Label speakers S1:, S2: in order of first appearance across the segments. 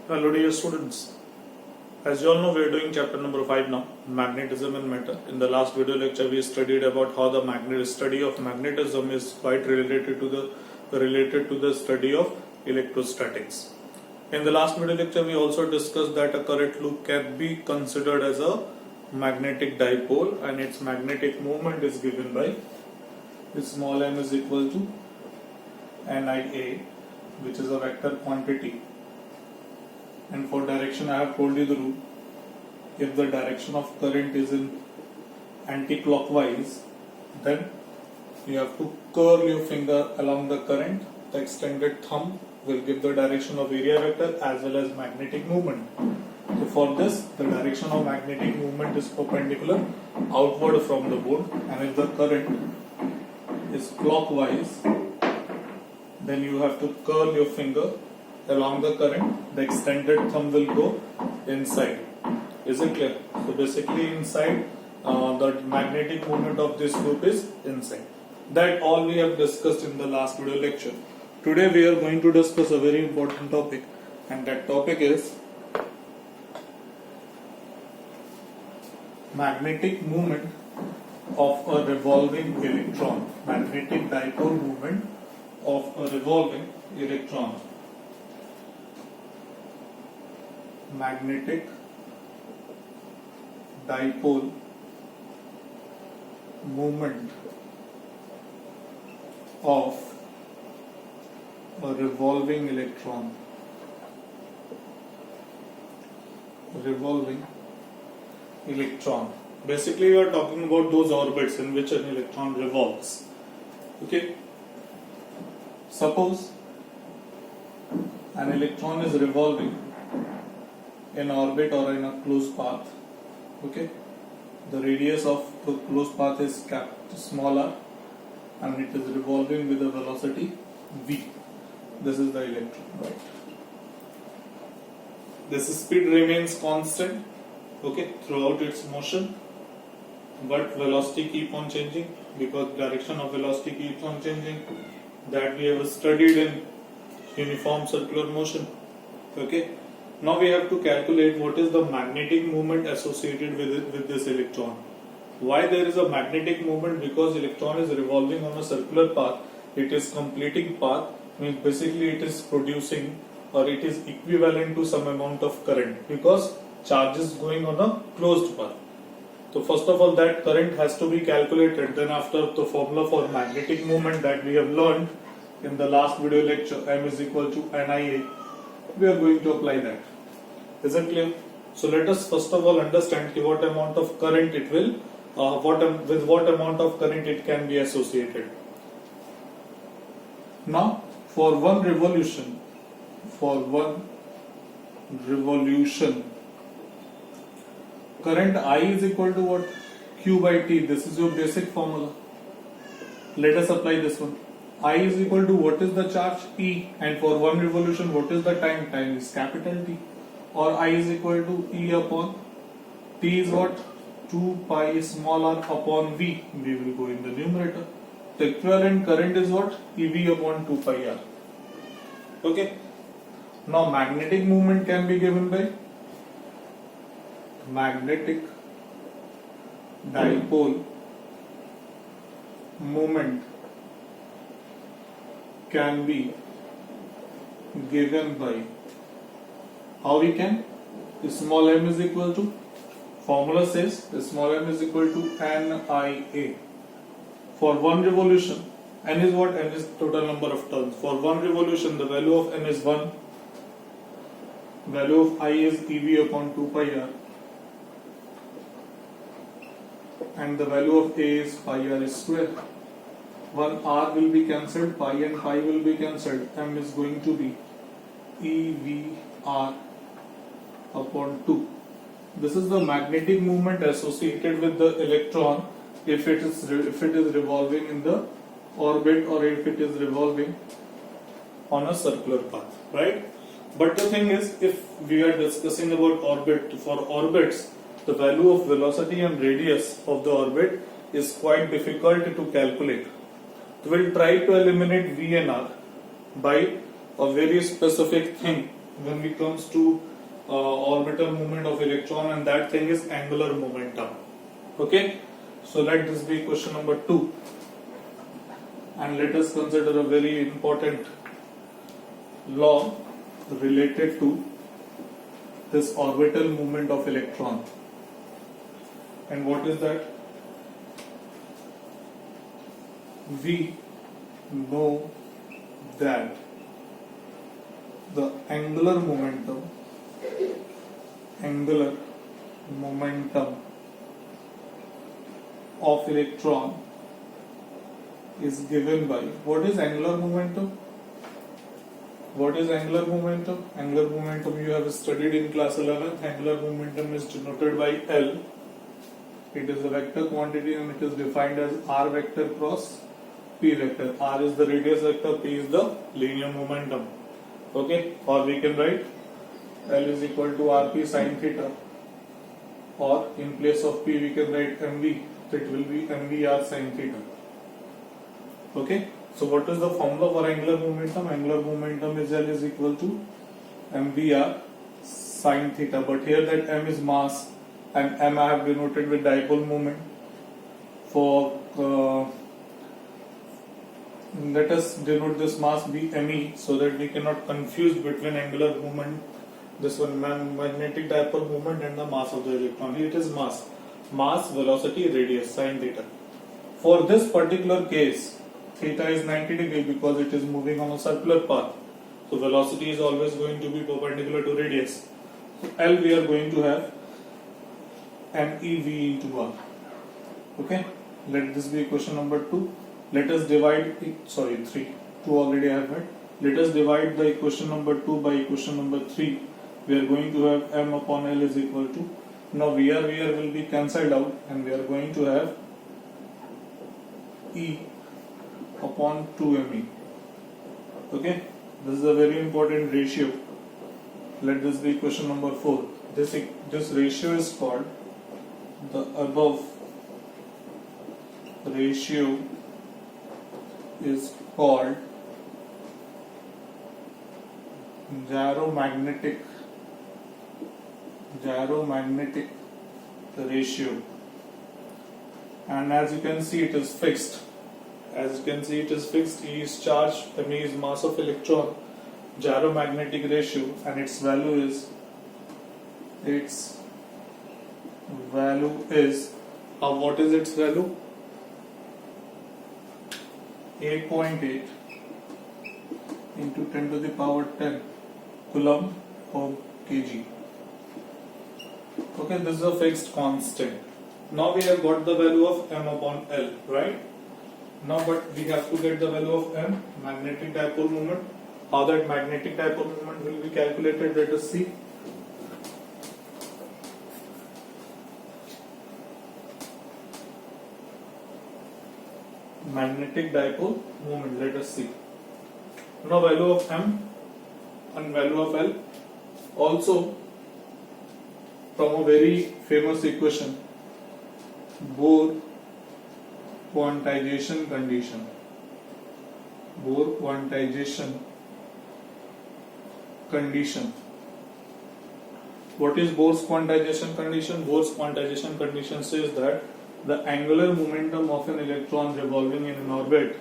S1: Hello dear students. As you all know, we are doing chapter number 5 now, magnetism and matter. In the last video lecture we studied about how the study of magnetism is quite related to the study of electrostatics. In the last video lecture we also discussed that a current loop can be considered as a magnetic dipole and its magnetic moment is given by small m is equal to NIA, which is a vector quantity. And for direction I have told you the rule. If the direction of current is in anti-clockwise, then you have to curl your finger along the current. The extended thumb will give the direction of area vector as well as magnetic moment. So for this, the direction of magnetic moment is perpendicular outward from the board, and if the current is clockwise, then you have to curl your finger along the current. The extended thumb will go inside. Is it clear? So basically inside, the magnetic moment of this loop is inside. That all we have discussed in the last video lecture. Today we are going to discuss a very important topic, and that topic is magnetic moment of a revolving electron. Magnetic dipole moment of a revolving electron. Magnetic dipole moment of a revolving electron. Revolving electron. Basically, we are talking about those orbits in which an electron revolves. Okay. Suppose an electron is revolving in orbit or in a closed path. Okay, the radius of the closed path is smaller and it is revolving with a velocity v. This is the electron, right? This speed remains constant, okay, throughout its motion, but velocity keep on changing because direction of velocity keeps on changing. That we have studied in uniform circular motion. Okay. Now we have to calculate what is the magnetic moment associated with this electron. Why there is a magnetic moment? Because electron is revolving on a circular path. It is completing path, means basically it is producing or it is equivalent to some amount of current because charge is going on a closed path. So first of all, that current has to be calculated. Then after the formula for magnetic moment that we have learned in the last video lecture, M is equal to NIA, we are going to apply that. Is it clear? So let us first of all understand what amount of current it will, with what amount of current it can be associated. Now, for one revolution, current I is equal to what? Q by T. This is your basic formula. Let us apply this one. I is equal to what is the charge? E, and for one revolution what is the time? Time is capital T. Or I is equal to E upon T is what? 2 pi small r upon V. V will go in the numerator. The equivalent current is what? EV upon 2 pi r. Okay. Now magnetic moment can be given by magnetic dipole moment can be given by, how we can? Small m is equal to, formula says small m is equal to NIA. For one revolution, n is what? N is total number of turns. For one revolution the value of n is 1, value of I is EV upon 2 pi r, and the value of A is pi r square. One r will be cancelled, pi and pi will be cancelled. M is going to be EVR upon 2. This is the magnetic moment associated with the electron if it is revolving in the orbit or if it is revolving on a circular path, right? But the thing is, if we are discussing about orbit, for orbits the value of velocity and radius of the orbit is quite difficult to calculate. So we'll try to eliminate V and R by a very specific thing, when it comes to orbital movement of electron, and that thing is angular momentum. Okay, so let this be question number 2, and let us consider a very important law related to this orbital movement of electron. And what is that? We know that the angular momentum of electron is given by, what is angular momentum? What is angular momentum? Angular momentum you have studied in class 11th. Angular momentum is denoted by L. It is a vector quantity and it is defined as r vector cross p vector. R is the radius vector, p is the linear momentum. Okay, or we can write L is equal to rp sin theta, or in place of p we can write mv, that will be mvr sin theta. Okay, so what is the formula for angular momentum? Angular momentum is L is equal to mvr sin theta, but here that m is mass and m I have denoted with dipole moment. For let us denote this mass be me, so that we cannot confuse between angular moment, this one magnetic dipole moment, and the mass of the electron. Here it is mass, velocity, radius, sin theta. For this particular case, theta is 90 degree because it is moving on a circular path. So velocity is always going to be perpendicular to radius. So L we are going to have MEV into R. Okay, let this be question number 2. Let us divide it, 3. 2 already I have had. Let us divide the equation number 2 by equation number 3. We are going to have m upon L is equal to, now VR will be cancelled out, and we are going to have E upon 2me. Okay, this is a very important ratio. Let this be equation number 4. This ratio is called, the above ratio is called gyromagnetic ratio, and as you can see it is fixed. E is charge, M is mass of electron, gyromagnetic ratio, and its value is what is its value? 8.8 into 10 to the power 10 coulomb per kg. Okay, this is a fixed constant. Now we have got the value of m upon L, right? Now, but we have to get the value of m, magnetic dipole moment. How that magnetic dipole moment will be calculated, let us see. Magnetic dipole moment, let us see. Now value of m and value of L, also from a very famous equation, Bohr quantization condition. What is Bohr's quantization condition? Bohr's quantization condition says that the angular momentum of an electron revolving in an orbit,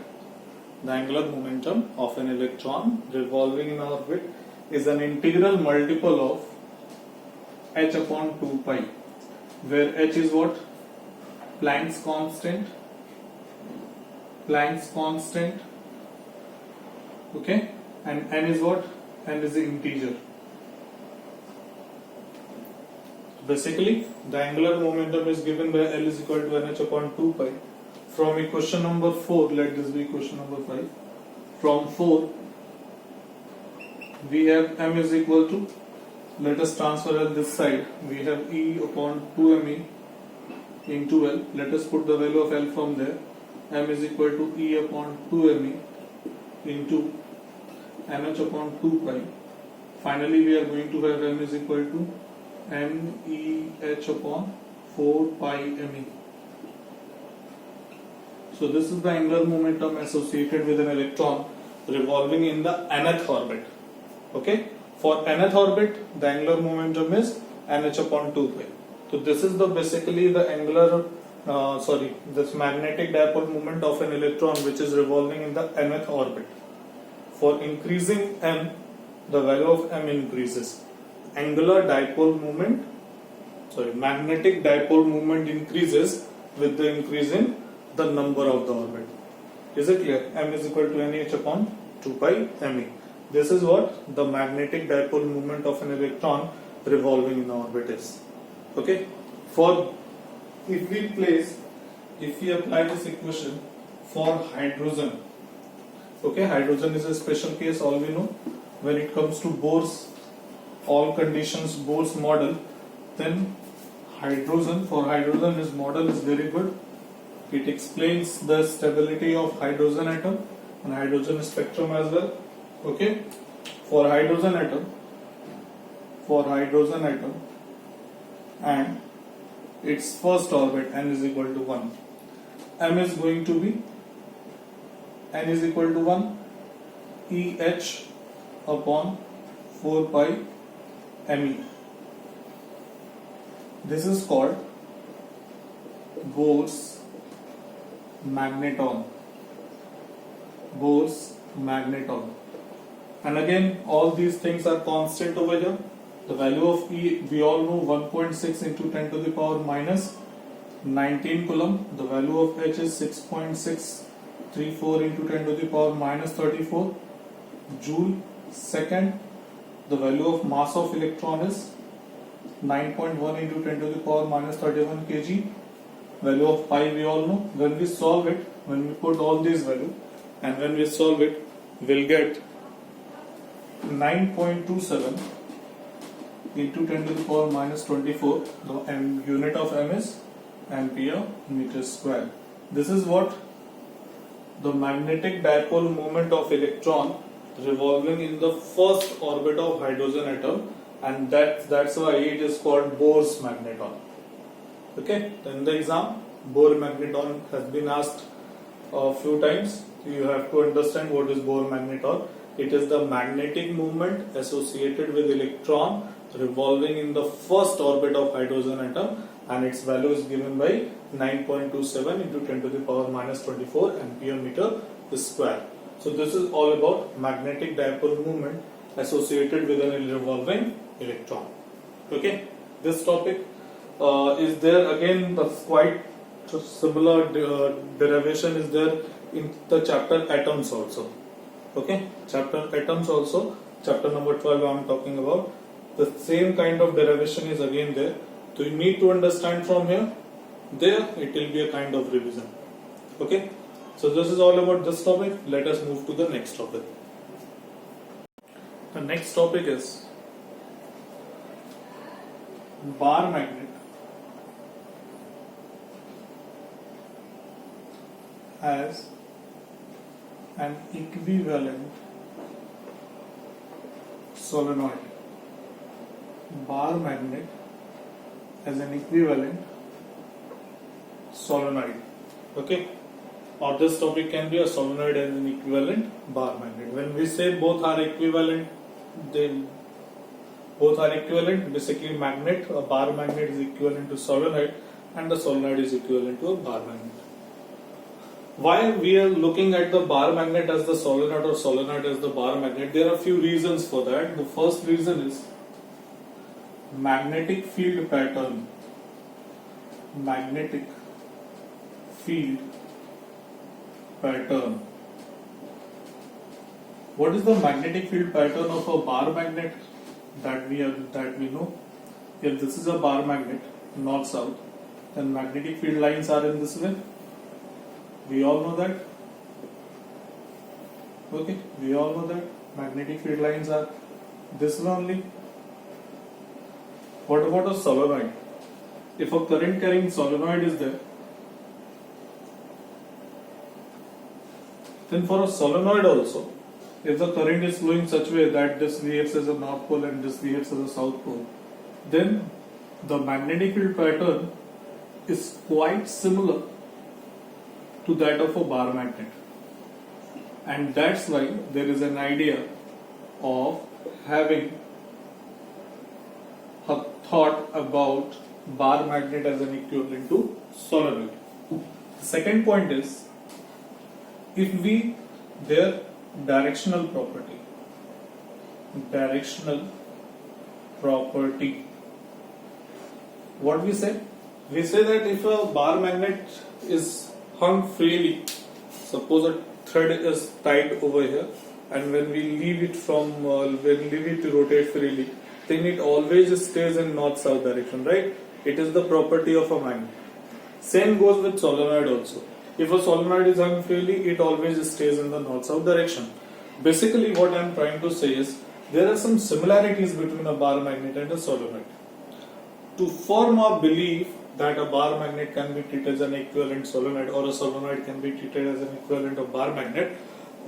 S1: is an integral multiple of h upon 2 pi, where h is what? Planck's constant, okay, and n is what? N is the integer. Basically, the angular momentum is given by L is equal to nh upon 2 pi. From equation number 4, let this be equation number 5. From 4, we have m is equal to, let us transfer L this side, we have E upon 2me into L. Let us put the value of L from there. M is equal to E upon 2me into nh upon 2 pi. Finally, we are going to have m is equal to meh upon 4 pi me. So this is the angular momentum associated with an electron revolving in the nth orbit. Okay, For nth orbit, the angular momentum is nh upon 2 pi. So this is the basically the angular, this magnetic dipole moment of an electron which is revolving in the nth orbit. For increasing m, the value of m increases. Angular dipole moment, magnetic dipole moment increases with the increase in the number of the orbit. Is it clear? M is equal to nh upon 2 pi me. This is what the magnetic dipole moment of an electron revolving in the orbit is. Okay. If we apply this equation for hydrogen, okay, hydrogen is a special case, all we know. When it comes to Bohr's, all conditions, Bohr's model, then hydrogen, his model is very good. It explains the stability of hydrogen atom and hydrogen spectrum as well. Okay, for hydrogen atom and its first orbit n is equal to 1. M is going to be n is equal to 1 EH upon 4 pi me. This is called Bohr's magneton. And again, all these things are constant over here. The value of E, we all know, 1.6 into 10 to the power minus 19 coulomb. The value of H is 6.634 into 10 to the power minus 34 joule second. The value of mass of electron is 9.1 into 10 to the power minus 31 kg. Value of pi we all know. When we solve it, when we put all these values and when we solve it, we'll get 9.27 into 10 to the power minus 24. The unit of m is ampere meter square. This is what the magnetic dipole moment of electron revolving in the first orbit of hydrogen atom, and that's why it is called Bohr's magneton. Okay, in the exam, Bohr magneton has been asked a few times. You have to understand what is Bohr magneton. It is the magnetic moment associated with electron revolving in the first orbit of hydrogen atom, and its value is given by 9.27 into 10 to the power minus 24 ampere meter square. So this is all about magnetic dipole moment associated with an revolving electron. Okay, this topic is there again. The quite similar derivation is there in the chapter atoms also. Okay, chapter atoms also, chapter number 12 I am talking about. The same kind of derivation is again there. So you need to understand from here. There it will be a kind of revision. Okay, so this is all about this topic. Let us move to the next topic. The next topic is bar magnet as an equivalent solenoid. Bar magnet as an equivalent solenoid. Okay, or this topic can be a solenoid as an equivalent bar magnet. When we say both are equivalent, basically magnet, a bar magnet is equivalent to solenoid and the solenoid is equivalent to a bar magnet. Why we are looking at the bar magnet as the solenoid or solenoid as the bar magnet? There are a few reasons for that. The first reason is magnetic field pattern. Magnetic field pattern. What is the magnetic field pattern of a bar magnet that we know? If this is a bar magnet, north south, then magnetic field lines are in this way. We all know that. Okay, we all know that magnetic field lines are this way only. What about a solenoid? If a current carrying solenoid is there, then for a solenoid also, if the current is flowing such way that this behaves as a north pole and this behaves as a south pole, then the magnetic field pattern is quite similar to that of a bar magnet, and that's why there is an idea of having a thought about bar magnet as an equivalent to solenoid. The second point is, if we their directional property, what we say? We say that if a bar magnet is hung freely, suppose a thread is tied over here, and when we leave it to rotate freely, then it always stays in north-south direction, right? It is the property of a magnet. Same goes with solenoid also. If a solenoid is hung freely, it always stays in the north-south direction. Basically, what I am trying to say is, there are some similarities between a bar magnet and a solenoid. To form a belief that a bar magnet can be treated as an equivalent solenoid, or a solenoid can be treated as an equivalent of bar magnet,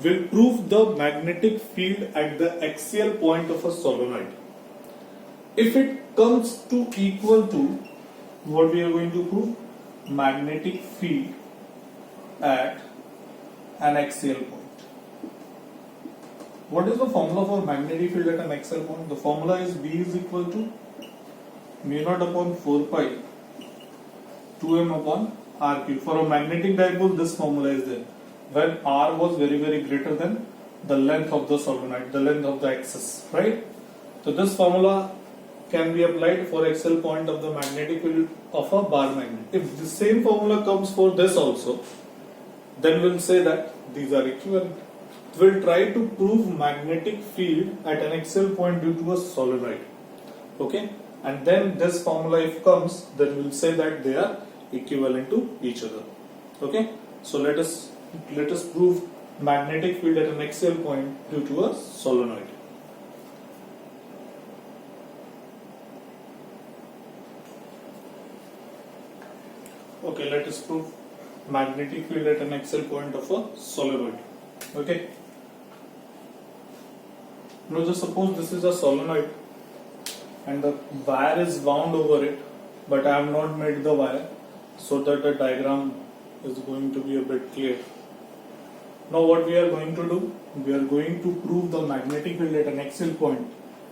S1: will prove the magnetic field at the axial point of a solenoid. If it comes to equal to, what we are going to prove? Magnetic field at an axial point. What is the formula for magnetic field at an axial point? The formula is B is equal to mu naught upon 4 pi 2m upon r cube. For a magnetic dipole, this formula is there, when r was very greater than the length of the solenoid, the length of the axis, right? So this formula can be applied for axial point of the magnetic field of a bar magnet. If the same formula comes for this also, then we'll say that these are equivalent. We'll try to prove magnetic field at an axial point due to a solenoid. Okay? And then this formula if comes, then we'll say that they are equivalent to each other. Okay? So let us prove magnetic field at an axial point due to a solenoid. Okay, let us prove magnetic field at an axial point of a solenoid. Okay. Now just suppose this is a solenoid and the wire is wound over it, but I have not made the wire so that the diagram is going to be a bit clear. Now what we are going to do? We are going to prove the magnetic field at an axial point.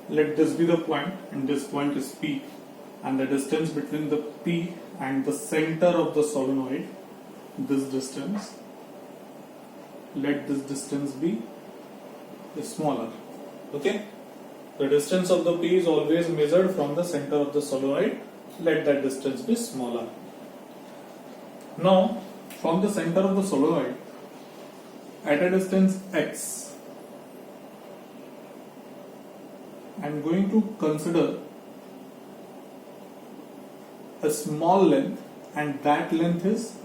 S1: Let this be the point, and this point is P, and the distance between the P and the center of the solenoid, this distance, let this distance be smaller. Okay? The distance of the P is always measured from the center of the solenoid. Let that distance be smaller. Now, from the center of the solenoid, at a distance x, I am going to consider a small length, and that length is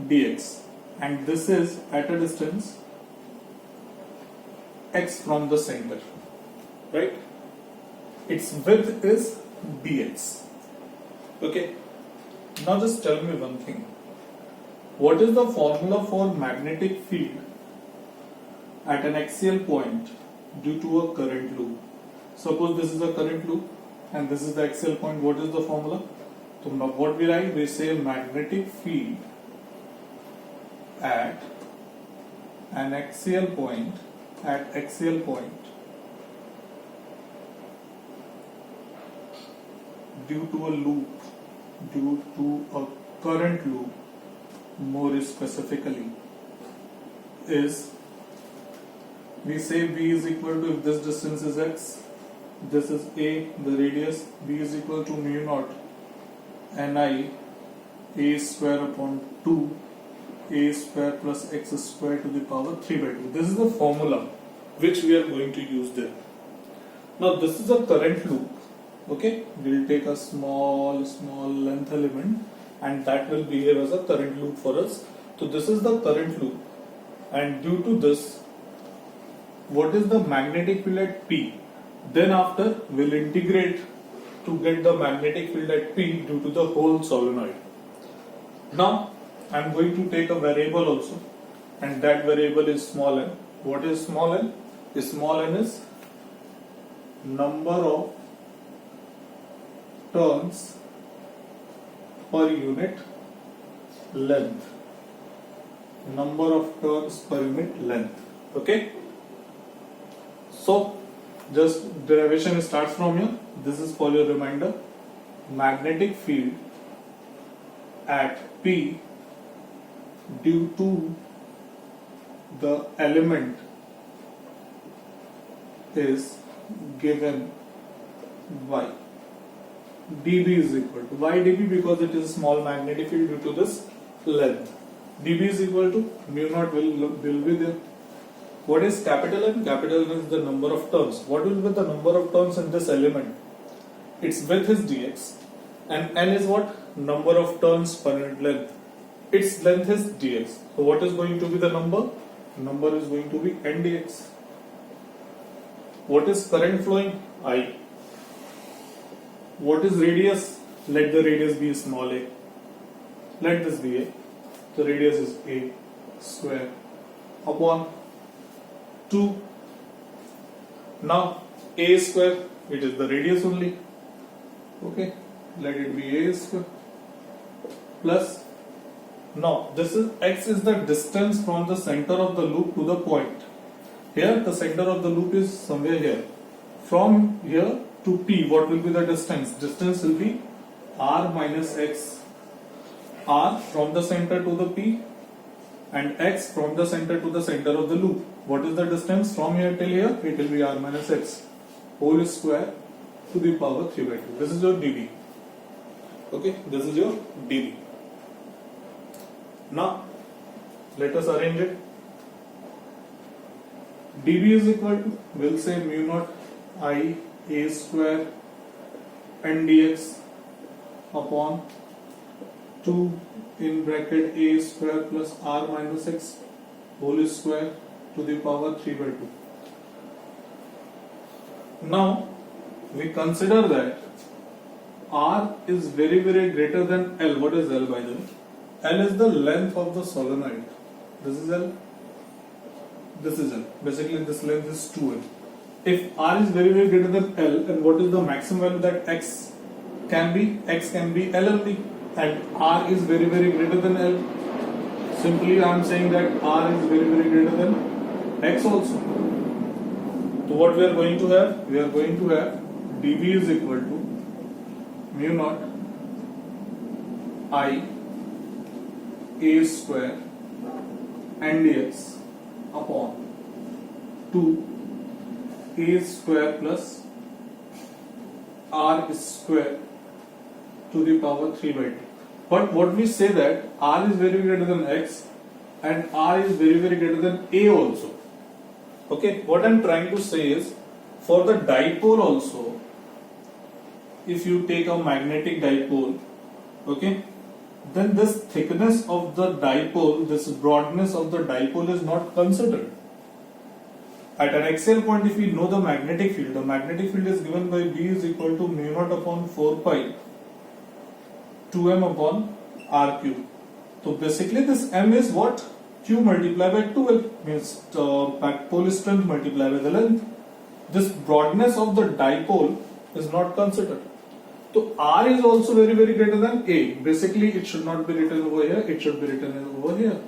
S1: dx, and this is at a distance x from the center, right? Its width is dx. Okay, now just tell me one thing. What is the formula for magnetic field at an axial point due to a current loop? Suppose this is a current loop and this is the axial point. What is the formula? So what we write, we say magnetic field at an axial point, due to a loop, due to a current loop, more specifically, is, we say B is equal to, if this distance is x, this is a, the radius, B is equal to mu naught Ni a square upon 2 a square plus x square to the power 3 by 2. This is the formula which we are going to use there. Now this is a current loop. Okay, we'll take a small length element, and that will behave as a current loop for us. So this is the current loop, and due to this, what is the magnetic field at P? Then after we'll integrate to get the magnetic field at P due to the whole solenoid. Now I am going to take a variable also, and that variable is small n. What is small n? Small n is number of turns per unit length. Number of turns per unit length. Okay? So just derivation starts from here. this is for your reminder, magnetic field at P due to the element is given by dB is equal to, why dB? Because it is a small magnetic field due to this length. dB is equal to mu naught will be there. What is capital N? Capital N is the number of turns. What will be the number of turns in this element? Its width is dx, and N is what? Number of turns per unit length. Its length is dx. So what is going to be the number? Number is going to be N dx. What is current flowing? I. What is radius? Let the radius be small a. Let this be a. The radius is a square upon 2. Now a square, it is the radius only. Okay, let it be a square plus. Now this is x is the distance from the center of the loop to the point. Here the center of the loop is somewhere here. From here to P, what will be the distance? Distance will be r minus x. R from the center to the P and x from the center to the center of the loop. What is the distance from here till here? It will be r minus x whole square to the power 3 by 2. This is your dB. Okay, this is your dB. Now let us arrange it. dB is equal to, we'll say mu naught I a square n dx upon 2 in bracket a square plus r minus x whole square to the power 3 by 2. Now we consider that r is very greater than L. What is L by the way? L is the length of the solenoid. This is L. This is L. Basically this length is 2L. If r is very greater than L, and what is the maximum value that x can be? X can be L only, and r is very greater than L. Simply I am saying that r is very greater than x also. So what we are going to have? We are going to have dB is equal to mu naught I a square n dx upon 2 a square plus r square to the power 3 by 2. But what we say that r is very greater than x and r is very greater than a also. Okay, what I am trying to say is, for the dipole also, if you take a magnetic dipole, okay, then this thickness of the dipole, this broadness of the dipole is not considered. At an axial point, if we know the magnetic field is given by B is equal to mu naught upon 4 pi 2m upon r cube. So basically this m is what? Q multiplied by 2l, means pole strength multiplied by the length. This broadness of the dipole is not considered. So r is also very greater than a. Basically it should not be written over here, it should be written over here.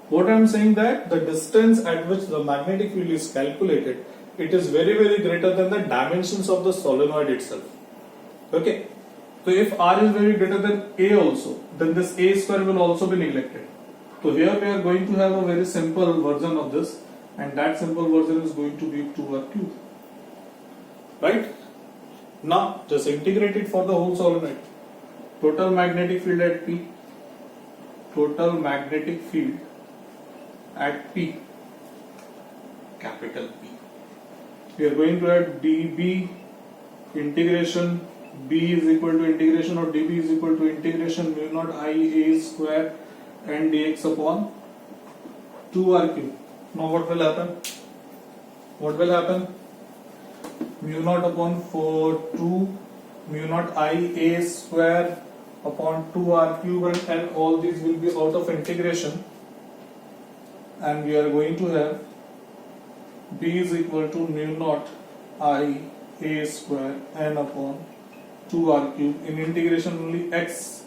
S1: What I am saying that the distance at which the magnetic field is calculated, it is very greater than the dimensions of the solenoid itself. Okay. So if r is very greater than a also, then this a square will also be neglected. So here we are going to have a very simple version of this, and that simple version is going to be 2r cube. Right? Now just integrate it for the whole solenoid. Total magnetic field at P. Total magnetic field at P. Capital P. We are going to add dB integration B is equal to integration of dB is equal to integration mu naught I a square n dx upon 2r cube. Now what will happen? What will happen? Mu naught upon 2 mu naught I a square upon 2r cube, and all these will be out of integration, and we are going to have B is equal to mu naught I a square n upon 2r cube. In integration only x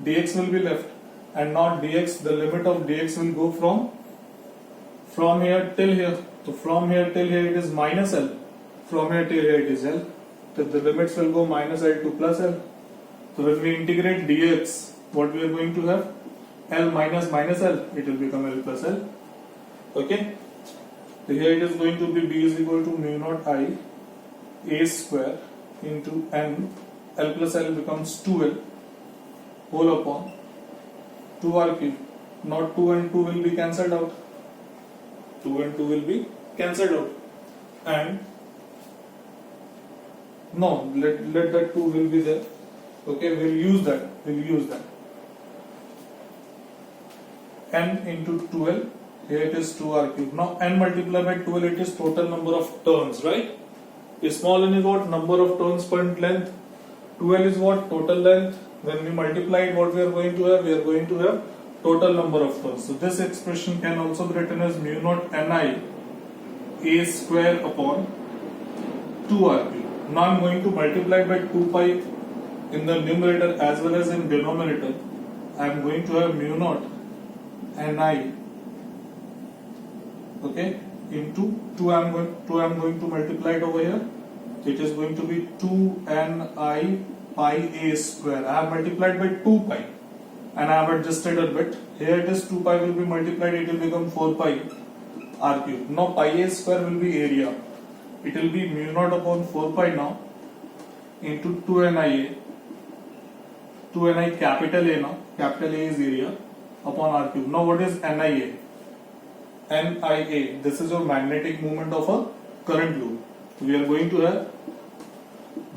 S1: dx will be left, and not dx. The limit of dx will go from here till here. So from here till here it is minus L. From here till here it is L. the limits will go minus L to plus L. So when we integrate dx, what we are going to have? L minus minus L, it will become L plus L. Okay. So here it is going to be b is equal to mu naught I a square into n, L plus L becomes 2L whole upon 2r cube. Now 2 and 2 will be cancelled out. 2 and 2 will be cancelled out. And no, let that 2 will be there. Okay, we'll use that. N into 2L, here it is 2r cube. Now n multiplied by 2L, it is total number of turns, right? Small n is what? Number of turns per length. 2L is what? Total length. When we multiply it, what we are going to have? We are going to have total number of turns. So this expression can also be written as mu naught Ni a square upon 2r cube. Now I am going to multiply by 2 pi in the numerator as well as in denominator. I am going to have mu naught Ni, okay, into 2 I am going to multiply it over here. It is going to be 2Ni pi a square. I have multiplied by 2 pi and I have adjusted a bit. Here it is 2 pi will be multiplied, it will become 4 pi r cube. Now pi a square will be area. It will be mu naught upon 4 pi now into 2Ni capital A now. Capital A is area upon r cube. Now what is Nia? Nia, this is your magnetic moment of a current loop. We are going to have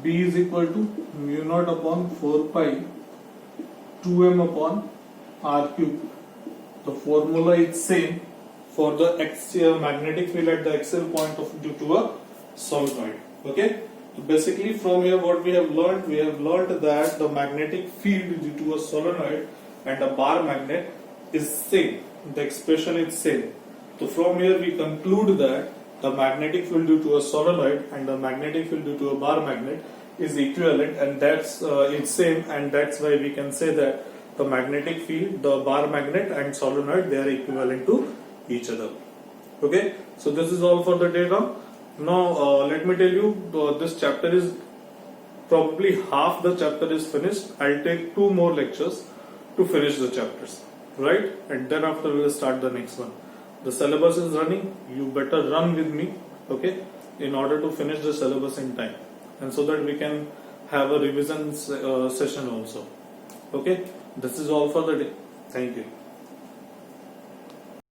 S1: B is equal to mu naught upon 4 pi 2m upon r cube. The formula is same for the magnetic field at the axial point of due to a solenoid. Okay. So basically from here what we have learned that the magnetic field due to a solenoid and a bar magnet is same. The expression is same. So from here we conclude that the magnetic field due to a solenoid and the magnetic field due to a bar magnet is equivalent, and that's it's same, and that's why we can say that the magnetic field, the bar magnet and solenoid, they are equivalent to each other. Okay, so this is all for the day now. Now let me tell you, this chapter is probably half the chapter is finished. I'll take 2 more lectures to finish the chapters, right? And then after we will start the next one. The syllabus is running. You better run with me, okay, in order to finish the syllabus in time, and so that we can have a revision session also. Okay, this is all for the day. Thank you.